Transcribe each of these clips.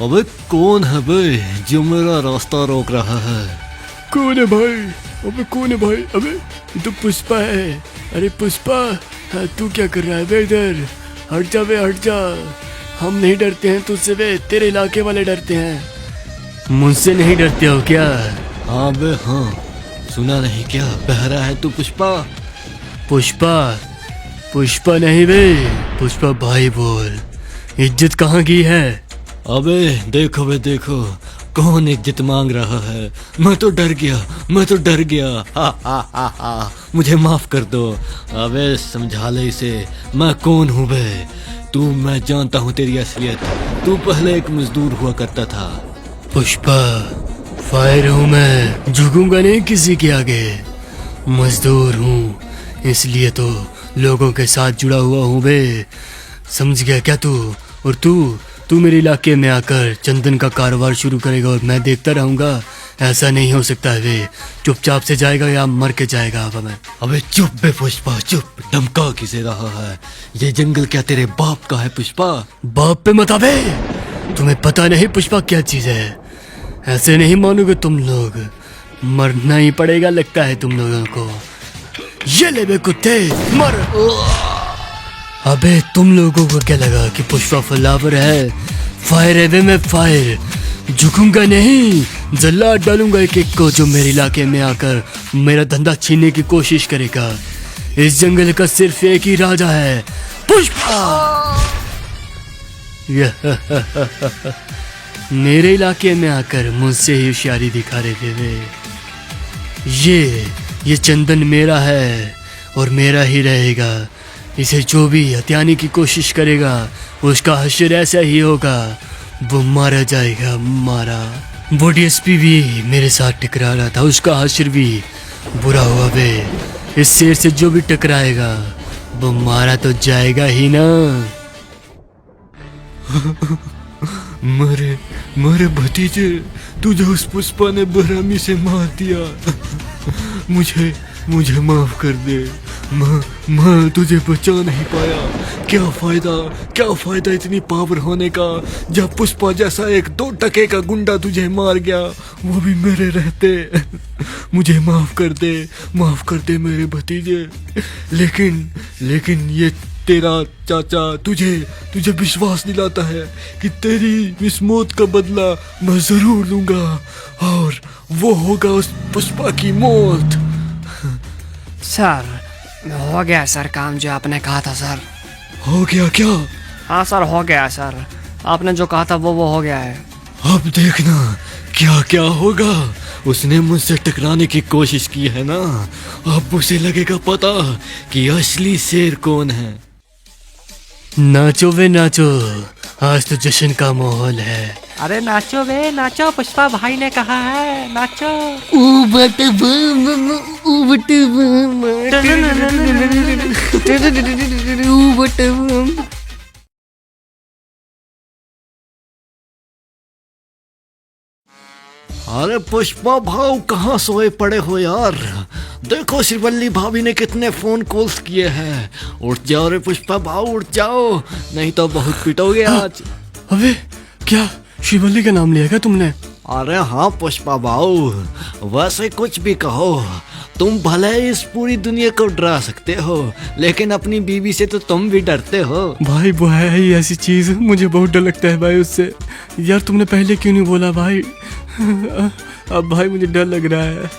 अबे कौन है बे जो मेरा रास्ता रोक रहा है? कौन है भाई? अबे कौन है भाई? अबे ये तो पुष्पा है। अरे पुष्पा, हाँ, तू क्या कर रहा है बे इधर? हट जा बे, हट जा। हम नहीं डरते हैं तुझसे बे, तेरे इलाके वाले डरते हैं। मुझसे नहीं डरते हो क्या? हाँ बे हाँ, सुना नहीं क्या बहरा है तू पुष्पा? पुष्पा? पुष्पा नहीं बे, पुष्पा भाई बोल। इज्जत कहाँ की है? अबे देखो बे देखो, कौन इज्जत मांग रहा है। मैं तो डर गया, मैं तो डर गया। हा हा हा हा, मुझे माफ कर दो। अबे समझा ले इसे, मैं कौन हूँ बे? तू, मैं जानता हूँ तेरी असलियत। तू पहले एक मजदूर हुआ करता था। पुष्पा फायर हूँ मैं, झुकूंगा नहीं किसी के आगे। मजदूर हूँ इसलिए तो लोगों के साथ जुड़ा हुआ हूँ बे, समझ गया क्या तू? और तू मेरे इलाके में आकर चंदन का कारोबार शुरू करेगा और मैं देखता रहूंगा? ऐसा नहीं हो सकता है बे, चुपचाप से जाएगा या मर के जाएगा। अब मैं अबे चुप बे पुष्पा चुप, धमका किसे रहा है? ये जंगल क्या तेरे बाप का है पुष्पा? बाप पे मत आबे, तुम्हें पता नहीं पुष्पा क्या चीज है। ऐसे नहीं मानोगे तुम लोग, मरना ही पड़ेगा लगता है तुम लोगों को। ये ले बे कुत्ते, मर। अबे तुम लोगों को क्या लगा कि पुष्पा फ्लावर है? फायर है बे, मैं फायर। झुकूंगा नहीं, जल्लाद डालूंगा एक एक को जो मेरे इलाके में आकर मेरा धंधा छीनने की कोशिश करेगा। इस जंगल का सिर्फ एक ही राजा है, पुष्पा। मेरे इलाके में आकर मुझसे ही होशियारी दिखा रहे थे वे। ये चंदन मेरा है और मेरा ही रहेगा। इसे जो भी हत्याने की कोशिश करेगा उसका हश्र ऐसा ही होगा, वो मारा जाएगा, मारा। वो डीएसपी भी मेरे साथ टकरा रहा था, उसका हश्र भी बुरा हुआ बे। इस शेर से जो भी टकराएगा वो मारा तो जाएगा ही ना। मेरे भतीजे, तुझे उस पुष्पा ने बेरहमी से मार दिया। मुझे माफ कर दे। मैं तुझे बचा नहीं पाया। क्या फायदा इतनी पावर होने का जब पुष्पा जैसा एक 2 टके का गुंडा तुझे मार गया, वो भी मेरे रहते। मुझे माफ कर दे मेरे भतीजे। लेकिन ये तेरा चाचा तुझे विश्वास दिलाता है कि तेरी इस मौत का बदला मैं जरूर लूंगा, और वो होगा उस पुष्पा की मौत। सर हो गया सर काम जो आपने कहा था सर। हो गया क्या? हाँ सर हो गया सर, आपने जो कहा था वो हो गया है। अब देखना क्या होगा। उसने मुझसे टकराने की कोशिश की है ना, अब उसे लगेगा पता कि असली शेर कौन है। नाचो वे नाचो, आज तो जश्न का माहौल है। अरे नाचो बे नाचो, पुष्पा भाई ने कहा है नाचो। अरे पुष्पा भाव कहाँ सोए पड़े हो यार? देखो श्रीवल्ली भाभी ने कितने फोन कॉल्स किए हैं। उठ जाओ रे पुष्पा भाव, उठ जाओ, नहीं तो बहुत पिटोगे आज। अबे क्या शिवल्ली का नाम लिया क्या तुमने? अरे हाँ पुष्पा भाव, वैसे कुछ भी कहो, तुम भले इस पूरी दुनिया को डरा सकते हो, लेकिन अपनी बीवी से तो तुम भी डरते हो। भाई वो है ही ऐसी चीज, मुझे बहुत डर लगता है भाई उससे। यार तुमने पहले क्यों नहीं बोला भाई? अब भाई मुझे डर लग रहा है,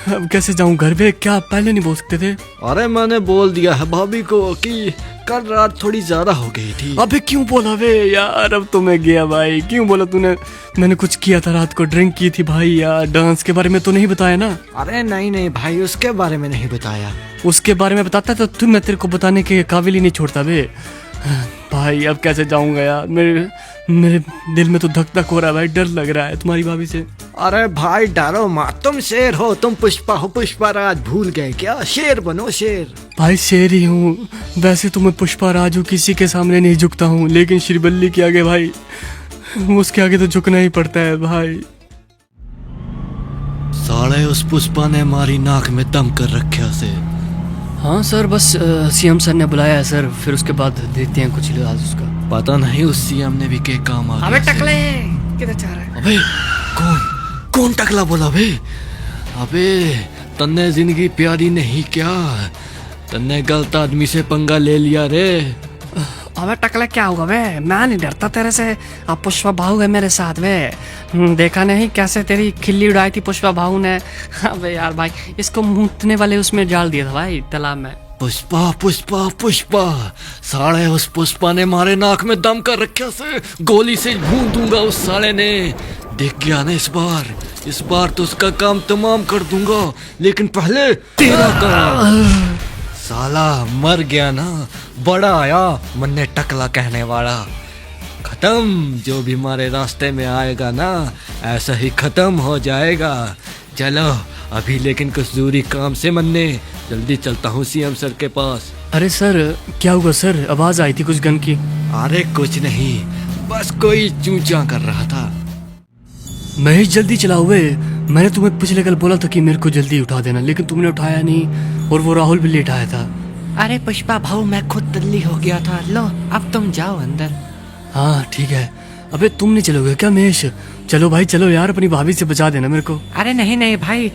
अब कैसे जाऊं घर पे? क्या आप पहले नहीं बोल सकते थे? अरे मैंने बोल दिया है भाभी को कि कल रात थोड़ी ज्यादा हो गई थी। अबे क्यों बोला बे यार? अब तो मैं गया भाई, क्यों बोला तूने? मैंने कुछ किया था रात को, ड्रिंक की थी भाई यार। डांस के बारे में तो नहीं बताया ना? अरे नहीं भाई, उसके बारे में नहीं बताया। उसके बारे में बताता तो तुम, मैं तेरे को बताने के काबिल ही नहीं छोड़ता बे। भाई अब कैसे जाऊंगा यार? मेरे दिल में तो धक धक हो रहा है भाई, डर लग रहा है तुम्हारी भाभी से। अरे भाई डरो मत, तुम शेर हो, तुम पुष्पा हो। पुष्पा राज भूल गए क्या? शेर बनो शेर। भाई शेर ही हूँ वैसे तो मैं, पुष्पा राज हूँ, किसी के सामने नहीं झुकता हूँ, लेकिन श्रीवल्ली के आगे भाई, उसके आगे तो झुकना ही पड़ता है भाई। साले उस पुष्पा ने हमारी नाक में दम कर रखा से। हाँ सर, बस सीएम सर ने बुलाया है सर, फिर उसके बाद देखते हैं कुछ इलाज उसका। पता नहीं उस सीएम ने भी के काम आ अबे गया टकले, किधर जा रहा है? अबे कौन कौन टकला बोला बे? अबे तन्ने जिंदगी प्यारी नहीं क्या? तन्ने गलत आदमी से पंगा ले लिया रे। अबे टकला क्या हुआ बे? मैं नहीं डरता तेरे से। अब पुष्पा भाऊ है मेरे साथ में। देखा नहीं कैसे तेरी खिल्ली उड़ाई थी पुष्पा भाऊ ने? अबे यार भाई, इसको मूतने वाले उसमें डाल दिया था भाई तालाब में। पुष्पा पुष्पा पुष्पा, साले उस पुष्पा ने मारे नाक में दम कर रखा से गोली से भून दूंगा उस साले ने। देख गया ना इस बार तो उसका काम तमाम कर दूंगा, लेकिन पहले तेरा काम। साला मर गया ना, बड़ा आया मन्ने टकला कहने वाला। खत्म, जो भी हमारे रास्ते में आएगा ना ऐसा ही खत्म हो जाएगा। चलो अभी लेकिन कुछ जरूरी काम से मन्ने जल्दी चलता हूँ सीएम सर के पास। अरे सर क्या हुआ सर? आवाज आई थी कुछ गन की। अरे कुछ नहीं, बस कोई चूचा कर रहा था। महेश जल्दी चलाओ बे। मैंने तुम्हें पिछले कल बोला था कि मेरे को जल्दी उठा देना, लेकिन तुमने उठाया नहीं और वो राहुल भी लेट आया था। अरे पुष्पा भाऊ, मैं खुद दिल्ली हो गया था। लो अब तुम जाओ अंदर। हाँ ठीक है। अबे तुम नहीं चलोगे क्या महेश? चलो भाई चलो यार, अपनी भाभी से बचा देना मेरे को। अरे नहीं नहीं भाई,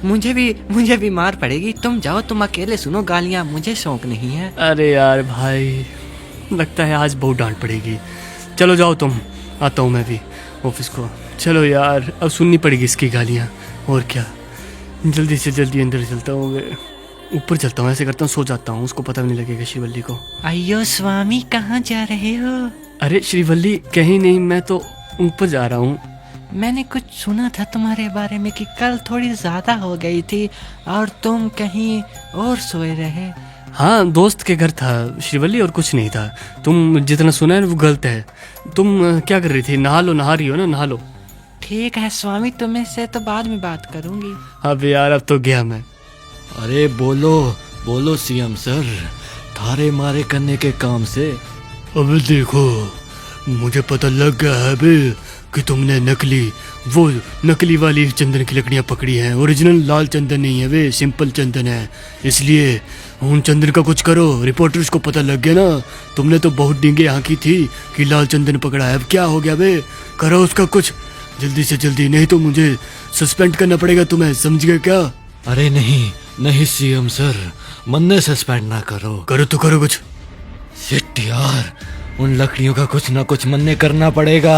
मुझे भी मार पड़ेगी। तुम जाओ, तुम अकेले सुनो गालियाँ, मुझे शौक नहीं है। अरे यार भाई, लगता है आज बहुत डांट पड़ेगी। चलो जाओ तुम, आता हूँ मैं भी ऑफिस को। चलो यार, अब सुननी पड़ेगी इसकी गालियाँ, और क्या। जल्दी से जल्दी अंदर चलता हूँ, मैं ऊपर चलता हूँ। ऐसे करता हूँ सो जाता हूँ, उसको पता भी नहीं लगेगा श्रीवल्ली को। अयो स्वामी, कहाँ जा रहे हो? अरे श्रीवल्ली कहीं नहीं, मैं तो ऊपर जा रहा हूँ। मैंने कुछ सुना था तुम्हारे बारे में कि कल थोड़ी ज्यादा हो गई थी और तुम कहीं और सोए रहे। हाँ दोस्त के घर था श्रीवल्ली, और कुछ नहीं था। तुम जितना सुना है वो गलत है। तुम क्या कर रही थी? नहा लो, नहा रही हो ना, नहा लो। ठीक है स्वामी, तुम्हें से तो बाद में बात करूंगी। अब यार अब तो गया मैं। अरे बोलो बोलो सीएम सर, थारे मारे करने के काम से। अबे देखो, मुझे पता लग गया है बे कि तुमने वो नकली वाली चंदन की लकड़ियाँ पकड़ी हैं। ओरिजिनल लाल चंदन नहीं है वे, सिंपल चंदन है। इसलिए उन चंदन का कुछ करो। रिपोर्टर्स को पता लग गया ना, तुमने तो बहुत डींगे यहाँ की थी कि लाल चंदन पकड़ा है। अब क्या हो गया बे? करो उसका कुछ जल्दी से जल्दी, नहीं तो मुझे सस्पेंड करना पड़ेगा तुम्हें, समझ गए क्या? अरे नहीं नहीं सीएम सर, मन्ने सस्पेंड ना करो। करो तो करो कुछ। शिट यार, उन लकड़ियों का कुछ ना कुछ मन्ने करना पड़ेगा।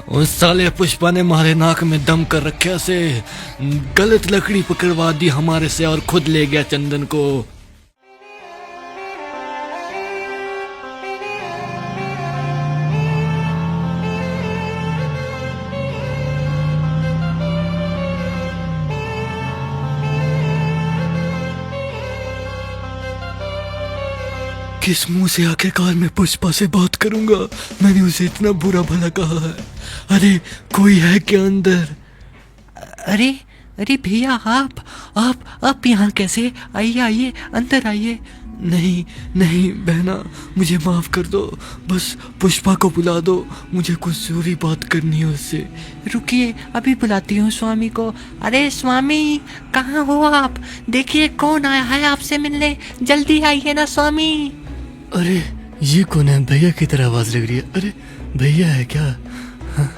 उन साले पुष्पा ने हमारे नाक में दम कर रखे से गलत लकड़ी पकड़वा दी हमारे से और खुद ले गया चंदन को। किस मुंह से आखिरकार मैं पुष्पा से बात करूंगा? मैंने उसे इतना बुरा भला कहा है। अरे कोई है क्या अंदर? अरे अरे भैया, आप यहाँ कैसे? आइए आइए, अंदर आइए। नहीं नहीं बहना, मुझे माफ कर दो। बस पुष्पा को बुला दो, मुझे कुछ जरूरी बात करनी है उससे। रुकिए, अभी बुलाती हूँ स्वामी को। अरे स्वामी, कहाँ हो आप? देखिए कौन आया है आपसे मिलने, जल्दी आइए ना स्वामी। अरे ये कौन है? भैया की तरह आवाज लग रही है। अरे भैया है क्या? हाँ,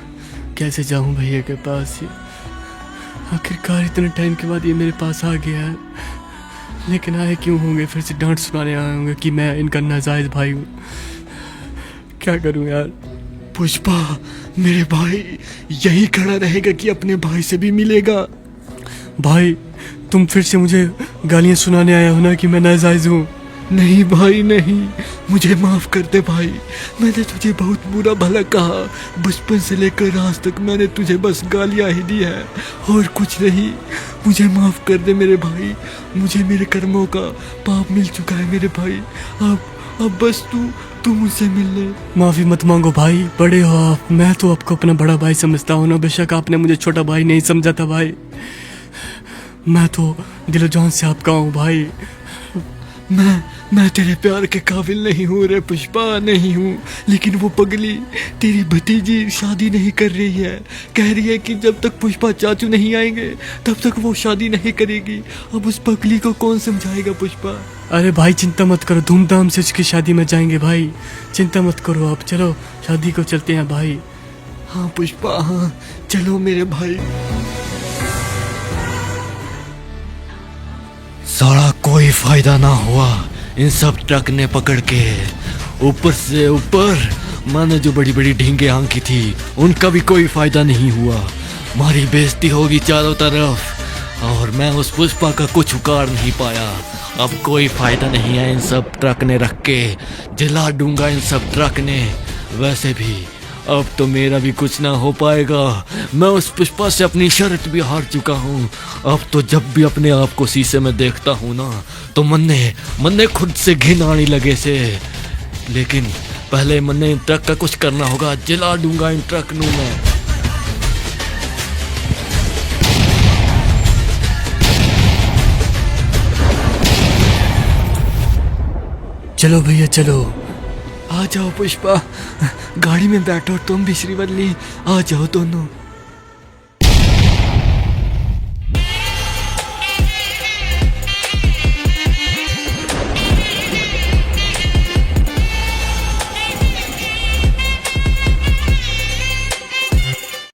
कैसे जाऊं भैया के पास? आखिरकार इतने टाइम के बाद ये मेरे पास आ गया है, लेकिन आए क्यों होंगे? फिर से डांट सुनाने आए होंगे कि मैं इनका नाजायज भाई हूँ। क्या करूं यार? पुष्पा मेरे भाई यही खड़ा रहेगा कि अपने भाई से भी मिलेगा? भाई तुम फिर से मुझे गालियां सुनाने आया हो ना कि मैं नाजायज हूँ? नहीं भाई नहीं, मुझे माफ कर दे भाई। मैंने तुझे बहुत बुरा भला कहा। बचपन से लेकर आज तक मैंने तुझे बस गालियां ही दी है और कुछ नहीं। मुझे माफ कर दे मेरे भाई, मुझे मेरे कर्मों का पाप मिल चुका है मेरे भाई। अब बस तू मुझसे मिल ले। माफी मत मांगो भाई, बड़े हो आप। मैं तो आपको अपना बड़ा भाई समझता हूँ ना। बेशक आपने मुझे छोटा भाई नहीं समझा था भाई। मैं तो दिलो जान से आपका हूँ भाई। मैं तेरे प्यार के काबिल नहीं हूँ रे पुष्पा, नहीं हूँ। लेकिन वो पगली तेरी भतीजी शादी नहीं कर रही है। कह रही है कि जब तक पुष्पा चाचू नहीं आएंगे तब तक वो शादी नहीं करेगी। अब उस पगली को कौन समझाएगा पुष्पा? अरे भाई चिंता मत करो, धूमधाम से उसकी शादी में जाएंगे भाई। चिंता मत करो आप, चलो शादी को चलते हैं भाई। हाँ पुष्पा, हाँ चलो मेरे भाई। सारा कोई फायदा ना हुआ इन सब ट्रक ने पकड़ के। ऊपर से ऊपर मैंने जो बड़ी बड़ी ढींगे आंकी थी उनका भी कोई फायदा नहीं हुआ। हमारी बेइज्जती होगी चारों तरफ और मैं उस पुष्पा का कुछ उखाड़ नहीं पाया। अब कोई फायदा नहीं है इन सब ट्रक ने रख के, जला दूंगा इन सब ट्रक ने। वैसे भी अब तो मेरा भी कुछ ना हो पाएगा। मैं उस पुष्पा से अपनी शर्त भी हार चुका हूँ। अब तो जब भी अपने आप को शीशे में देखता हूँ ना तो मन खुद से घिन आने लगे से। लेकिन पहले मन्ने इन ट्रक का कुछ करना होगा, जला दूंगा इन ट्रक नू मैं। चलो भैया चलो। आ जाओ पुष्पा, गाड़ी में बैठो, तुम भी श्रीवल्ली, आ जाओ दोनों।